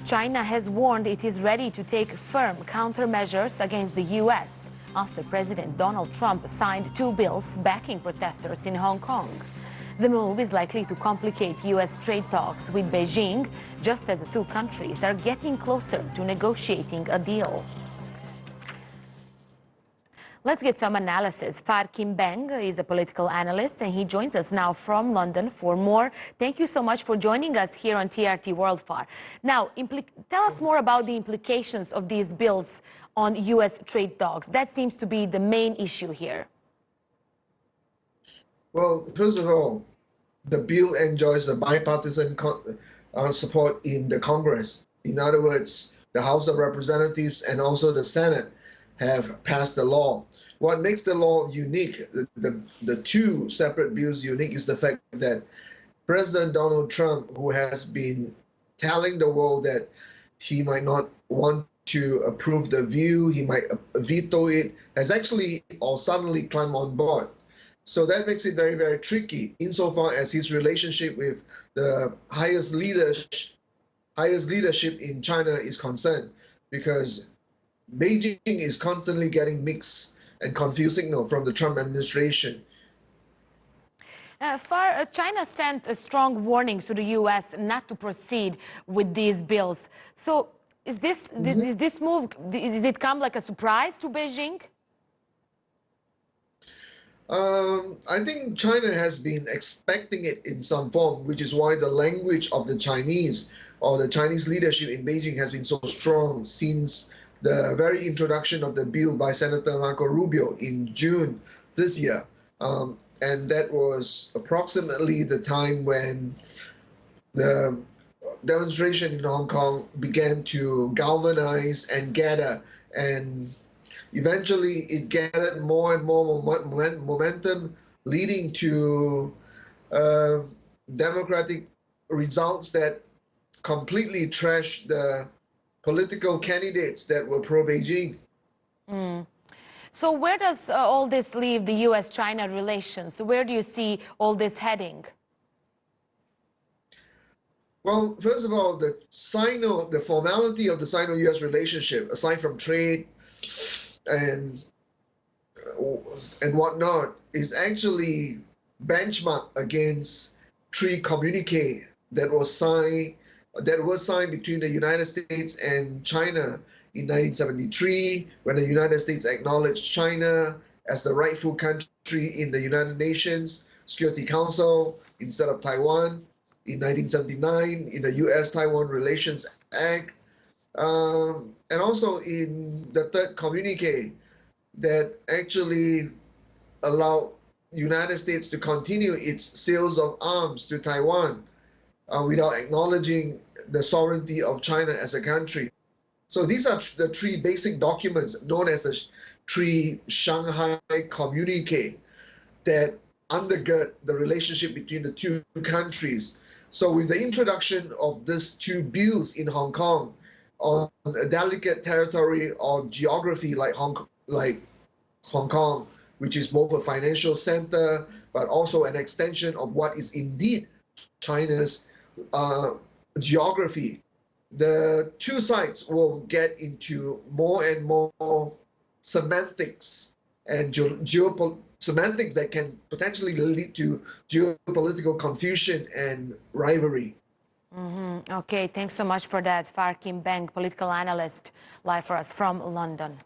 China has warned it is ready to take firm countermeasures against the U.S. after President Donald Trump signed two bills backing protesters in Hong Kong. The move is likely to complicate U.S. trade talks with Beijing, just as the two countries are getting closer to negotiating a deal. Let's get some analysis. Phar Kim Beng is a political analyst, and he joins us now from London for more. Thank you so much for joining us here on TRT World, Phar. Now, tell us more about the implications of these bills on U.S. trade talks. That seems to be the main issue here. Well, first of all, the bill enjoys a bipartisan support in the Congress. In other words, the House of Representatives and also the Senate have passed the law. What makes the law unique, the two separate bills unique, is the fact that President Donald Trump, who has been telling the world that he might not want to approve the view, he might veto it, has actually or suddenly climbed on board. So that makes it very, very tricky insofar as his relationship with the highest leadership in China is concerned, because Beijing is constantly getting mixed and confused signals from the Trump administration. China sent strong warnings to the U.S. not to proceed with these bills. So is this move, does it come like a surprise to Beijing? I think China has been expecting it in some form, which is why the language of the Chinese or the Chinese leadership in Beijing has been so strong since the very introduction of the bill by Senator Marco Rubio in June this year. And that was approximately the time when the demonstration in Hong Kong began to galvanize and gather, and eventually it gathered more and more momentum, leading to democratic results that completely trashed the political candidates that were pro-Beijing. So where does all this leave the U.S.-China relations? Where do you see all this heading? Well, first of all, the formality of the Sino-U.S. relationship, aside from trade and whatnot, is actually benchmarked against three communiques that were signed between the United States and China in 1973, when the United States acknowledged China as the rightful country in the United Nations Security Council instead of Taiwan, in 1979 in the U.S.-Taiwan Relations Act, and also in the third communique that actually allowed United States to continue its sales of arms to Taiwan without acknowledging the sovereignty of China as a country. So these are the three basic documents known as the three Shanghai Communique that undergird the relationship between the two countries. So with the introduction of these two bills in Hong Kong on a delicate territory or geography like Hong Kong, which is both a financial center but also an extension of what is indeed China's geography, the two sides will get into more and more semantics and semantics that can potentially lead to geopolitical confusion and rivalry. Okay, thanks so much for that. Phar Kim Beng, political analyst, live for us from London.